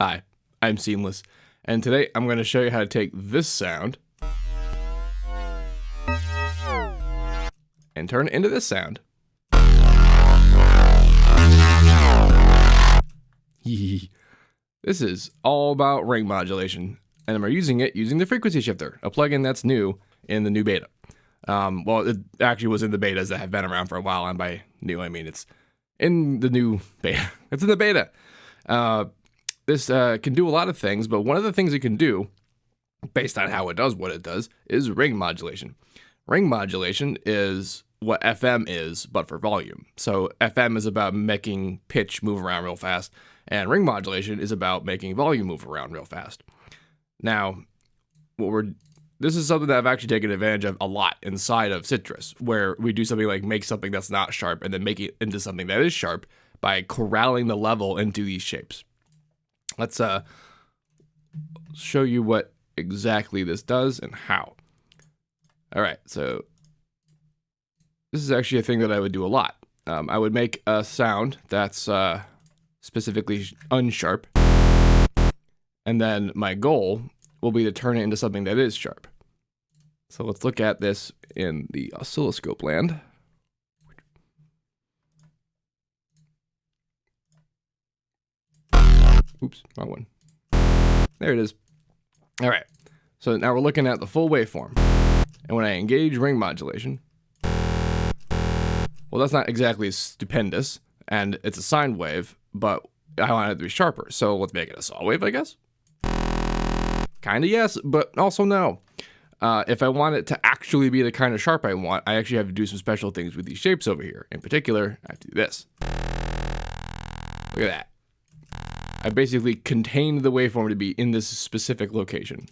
Hi, I'm Seamless, and today I'm going to show you how to take this sound and turn it into this sound. This is all about ring modulation, and we're using it using the frequency shifter, a plugin that's new in the new beta. Well, it actually was in the betas that have been around for a while, and by new, I mean it's in the new beta. It's in the beta. This can do a lot of things, but one of the things it can do, based on how it does what it does, is ring modulation. Ring modulation is what FM is, but for volume. So FM is about making pitch move around real fast, and ring modulation is about making volume move around real fast. Now, this is something that I've actually taken advantage of a lot inside of Citrus, where we do something like make something that's not sharp and then make it into something that is sharp by corralling the level into these shapes. Let's show you what exactly this does and how. All right, so this is actually a thing that I would do a lot. I would make a sound that's specifically unsharp, and then my goal will be to turn it into something that is sharp. So let's look at this in the oscilloscope land. Oops, wrong one. There it is. All right, so now we're looking at the full waveform. And when I engage ring modulation, well, that's not exactly stupendous, and it's a sine wave, but I want it to be sharper. So let's make it a saw wave, I guess. Kind of yes, but also no. If I want it to actually be the kind of sharp I want, I actually have to do some special things with these shapes over here. In particular, I have to do this. Look at that. I basically contained the waveform to be in this specific location.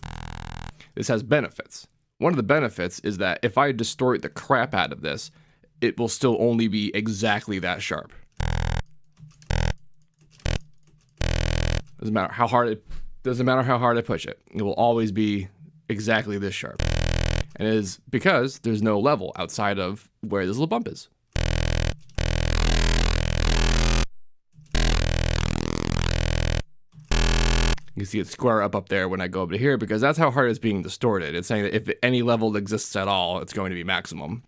This has benefits. One of the benefits is that if I distort the crap out of this, it will still only be exactly that sharp. Doesn't matter how hard I push it. It will always be exactly this sharp. And it is because there's no level outside of where this little bump is. You can see it square up there when I go up to here because that's how hard it's being distorted. It's saying that if any level exists at all, it's going to be maximum.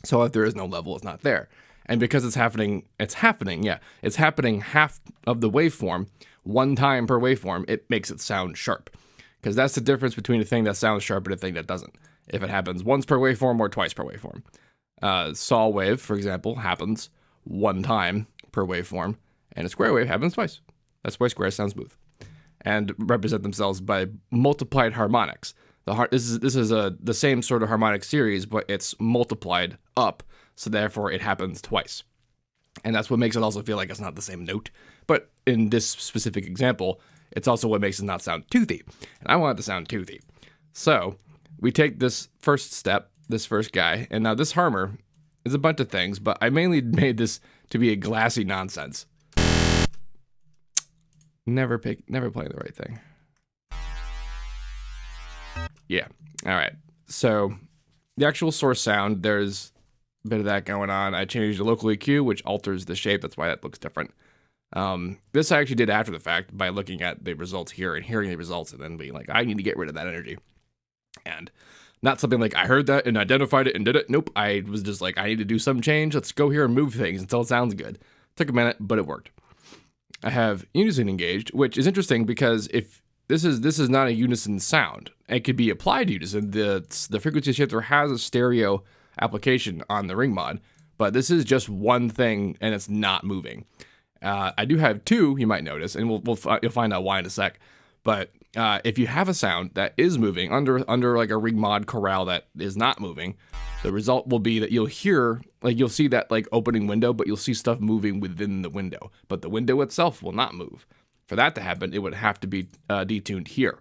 So if there is no level, it's not there. And because it's happening half of the waveform, one time per waveform, it makes it sound sharp. Because that's the difference between a thing that sounds sharp and a thing that doesn't. If it happens once per waveform or twice per waveform. Saw wave, for example, happens one time per waveform, and a square wave happens twice. That's why squares sound smooth. And represent themselves by multiplied harmonics. This is the same sort of harmonic series, but it's multiplied up, so therefore it happens twice. And that's what makes it also feel like it's not the same note. But in this specific example, it's also what makes it not sound toothy. And I want it to sound toothy. So we take this first step, this first guy, and now this harmor is a bunch of things, but I mainly made this to be a glassy nonsense. Never playing the right thing. Yeah. All right. So the actual source sound, there's a bit of that going on. I changed the local EQ, which alters the shape. That's why that looks different. This I actually did after the fact by looking at the results here and hearing the results and then being like, I need to get rid of that energy. And not something like I heard that and identified it and did it. Nope. I was just like, I need to do some change. Let's go here and move things until it sounds good. Took a minute, but it worked. I have unison engaged, which is interesting because if this is not a unison sound, it could be applied to unison. The frequency shifter has a stereo application on the ring mod, but this is just one thing and it's not moving. I do have two, you might notice, and you'll find out why in a sec. But if you have a sound that is moving under like a ring mod corral that is not moving, the result will be that you'll see that like opening window, but you'll see stuff moving within the window. But the window itself will not move. For that to happen, it would have to be detuned here.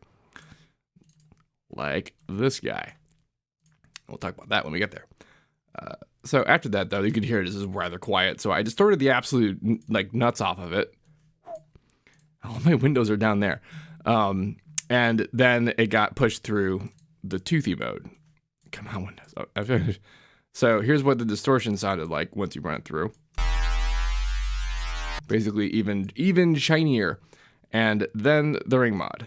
Like this guy. We'll talk about that when we get there. So after that, though, you can hear this is rather quiet. So I distorted the absolute like nuts off of it. All my windows are down there. And then it got pushed through the toothy mode. Come on, Windows. Oh, I finished. So here's what the distortion sounded like once you run it through. Basically even shinier. and then the ring mod.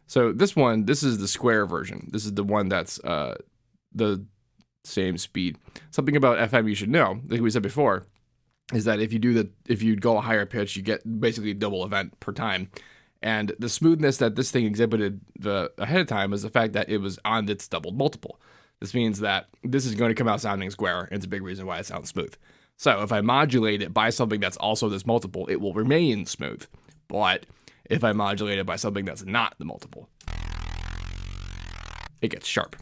So this is the square version. This is the one that's the same speed. Something about FM you should know, like we said before, is that if you go a higher pitch, you get basically a double event per time. And the smoothness that this thing exhibited ahead of time is the fact that it was on its doubled multiple. This means that this is going to come out sounding square, and it's a big reason why it sounds smooth. So if I modulate it by something that's also this multiple, it will remain smooth. But if I modulate it by something that's not the multiple, it gets sharp.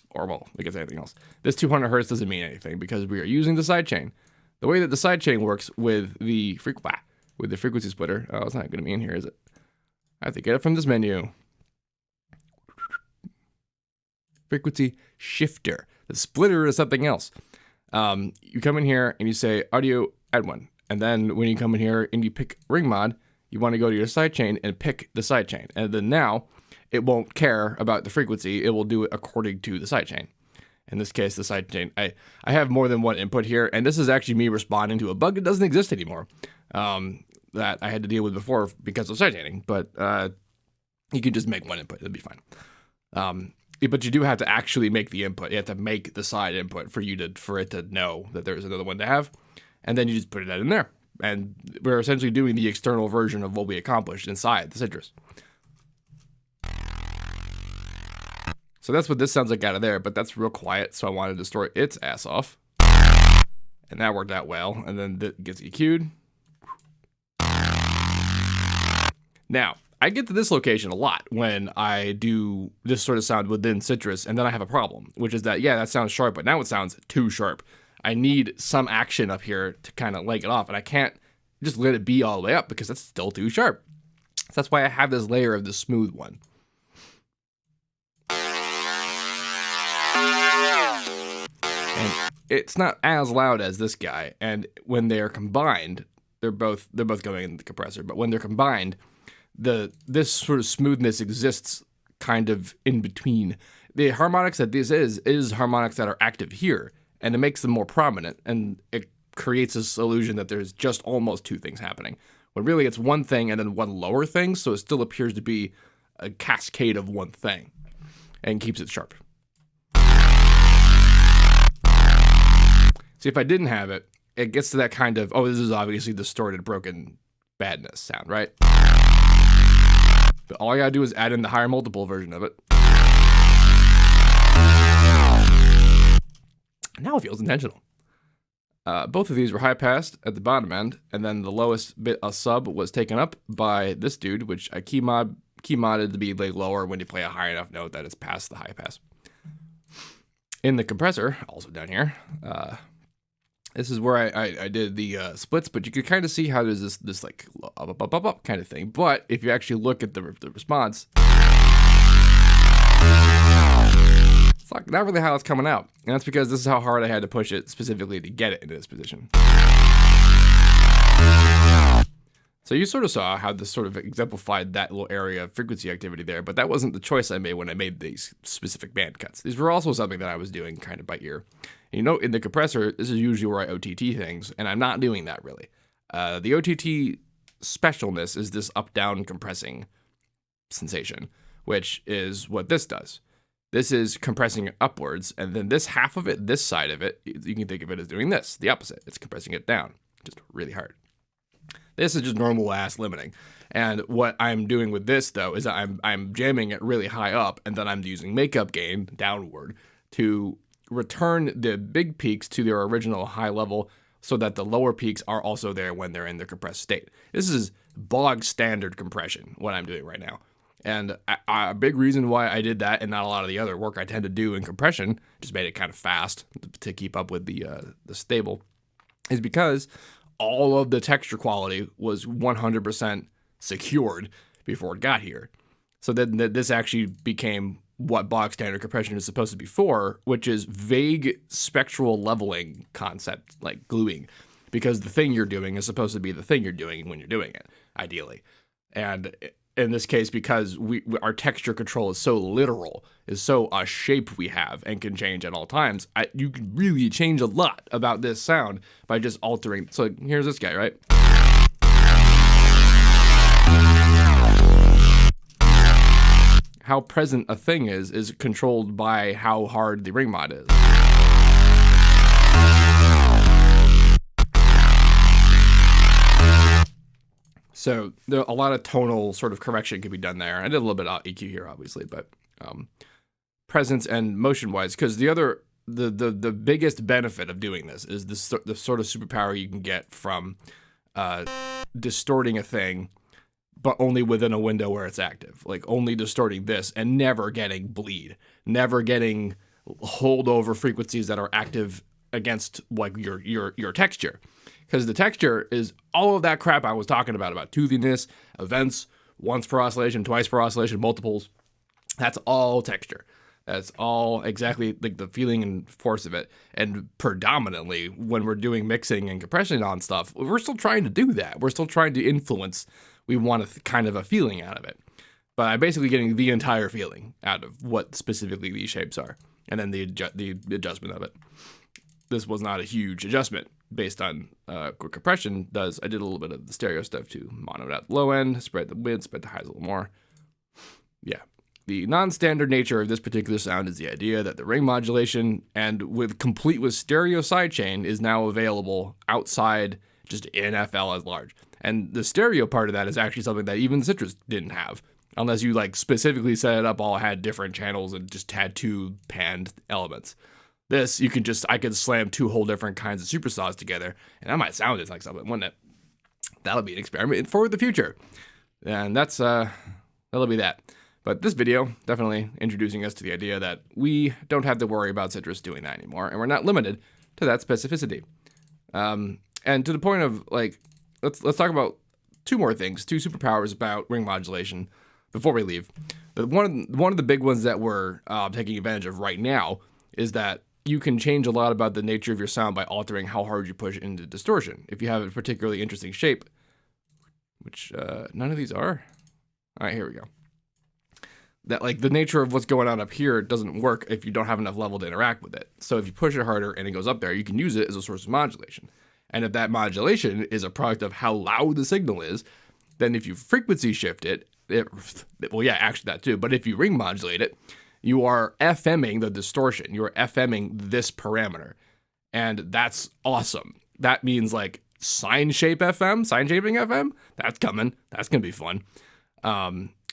Or, well, it gets anything else. This 200 hertz doesn't mean anything because we are using the sidechain. The way that the sidechain works with the frequency splitter, oh, it's not going to be in here, is it? I have to get it from this menu. Frequency shifter. The splitter is something else. You come in here and you say audio add one. And then when you come in here and you pick ring mod, you want to go to your sidechain and pick the sidechain. And then now it won't care about the frequency. It will do it according to the sidechain. In this case, the sidechain, I have more than one input here, and this is actually me responding to a bug that doesn't exist anymore that I had to deal with before because of sidechaining, but you can just make one input. It'll be fine. But you do have to actually make the input. You have to make the side input for it to know that there's another one to have, and then you just put it in there. And we're essentially doing the external version of what we accomplished inside the Citrus. So that's what this sounds like out of there, but that's real quiet, so I wanted to store its ass off. And that worked out well, and then that gets EQ'd. Now, I get to this location a lot when I do this sort of sound within Citrus, and then I have a problem, which is that, yeah, that sounds sharp, but now it sounds too sharp. I need some action up here to kind of leg it off, and I can't just let it be all the way up because that's still too sharp. So that's why I have this layer of the smooth one. And it's not as loud as this guy, and when they're combined, they're both going in the compressor, but when they're combined, this sort of smoothness exists kind of in between. The harmonics that this is harmonics that are active here, and it makes them more prominent, and it creates this illusion that there's just almost two things happening, when really it's one thing and then one lower thing, so it still appears to be a cascade of one thing, and keeps it sharp. See, if I didn't have it, it gets to that kind of, oh, this is obviously distorted, broken badness sound, right? But all I gotta do is add in the higher multiple version of it. Now it feels intentional. Both of these were high passed at the bottom end, and then the lowest bit of sub was taken up by this dude, which I key modded to be like lower when you play a high enough note that it's past the high pass. In the compressor, also down here, this is where I did the splits, but you could kind of see how there's this like up kind of thing. But if you actually look at the response, it's like not really how it's coming out. And that's because this is how hard I had to push it specifically to get it into this position. So you sort of saw how this sort of exemplified that little area of frequency activity there, but that wasn't the choice I made when I made these specific band cuts. These were also something that I was doing kind of by ear. And you know, in the compressor, this is usually where I OTT things, and I'm not doing that really. The OTT specialness is this up-down compressing sensation, which is what this does. This is compressing it upwards, and then this half of it, this side of it, you can think of it as doing this, the opposite. It's compressing it down, just really hard. This is just normal ass limiting. And what I'm doing with this though is I'm jamming it really high up, and then I'm using makeup gain downward to return the big peaks to their original high level so that the lower peaks are also there when they're in the compressed state. This is bog standard compression, what I'm doing right now. And a big reason why I did that and not a lot of the other work I tend to do in compression, just made it kind of fast to keep up with the stable, is because all of the texture quality was 100% secured before it got here. So then this actually became what bog standard compression is supposed to be for, which is vague spectral leveling concept, like gluing, because the thing you're doing is supposed to be the thing you're doing when you're doing it, ideally. And in this case, because our texture control is so literal, is so a shape we have and can change at all times, you can really change a lot about this sound by just altering. So here's this guy, right? how present a thing is controlled by how hard the ring mod is. So there, a lot of tonal sort of correction can be done there. I did a little bit of EQ here, obviously, but presence and motion wise, because the biggest benefit of doing this is the sort of superpower you can get from distorting a thing, but only within a window where it's active. Like only distorting this and never getting bleed, never getting holdover frequencies that are active against like your texture. Because the texture is all of that crap I was talking about toothiness, events, once per oscillation, twice per oscillation, multiples. That's all texture. That's all exactly like the feeling and force of it. And predominantly when we're doing mixing and compression on stuff, we're still trying to do that. We're still trying to influence. We want a kind of a feeling out of it. But I'm basically getting the entire feeling out of what specifically these shapes are. And then the adjustment of it. This was not a huge adjustment based on what compression does. I did a little bit of the stereo stuff too. Mono it out the low end, spread the width, spread the highs a little more. Yeah. The non-standard nature of this particular sound is the idea that the ring modulation complete with stereo sidechain is now available outside just in FL as large. And the stereo part of that is actually something that even Citrus didn't have. Unless you like specifically set it up, all had different channels and just had two panned elements. This, I could slam two whole different kinds of super saws together, and that might sound just like something, wouldn't it? That'll be an experiment for the future. And that'll be that. But this video, definitely introducing us to the idea that we don't have to worry about Citrus doing that anymore, and we're not limited to that specificity. And to the point of, like, let's talk about two more things, two superpowers about ring modulation before we leave. One of the big ones that we're taking advantage of right now is that you can change a lot about the nature of your sound by altering how hard you push into distortion. If you have a particularly interesting shape, which none of these are. All right, here we go. That like the nature of what's going on up here doesn't work if you don't have enough level to interact with it. So if you push it harder and it goes up there, you can use it as a source of modulation. And if that modulation is a product of how loud the signal is, then if you frequency shift it, well, yeah, actually that too. But if you ring modulate it, you are FMing the distortion. You are FMing this parameter. And that's awesome. That means like sine shaping FM, that's coming. That's going to be fun.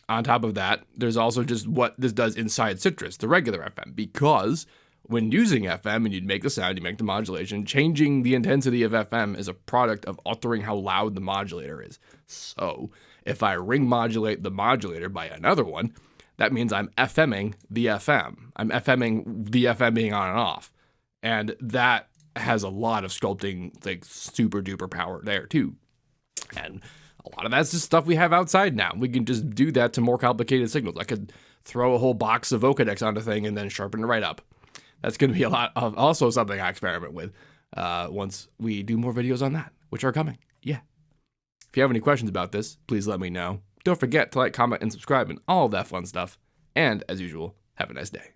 On top of that, there's also just what this does inside Citrus, the regular FM, because when using FM and you'd make the sound, you make the modulation, changing the intensity of FM is a product of altering how loud the modulator is. So if I ring modulate the modulator by another one, that means I'm FMing the FM. I'm FMing the FM being on and off. And that has a lot of sculpting, like super duper power there too. And a lot of that's just stuff we have outside now. We can just do that to more complicated signals. I could throw a whole box of vocodecs on the thing and then sharpen it right up. That's going to be a lot of also something I experiment with once we do more videos on that, which are coming. Yeah. If you have any questions about this, please let me know. Don't forget to like, comment, and subscribe and all of that fun stuff. And as usual, have a nice day.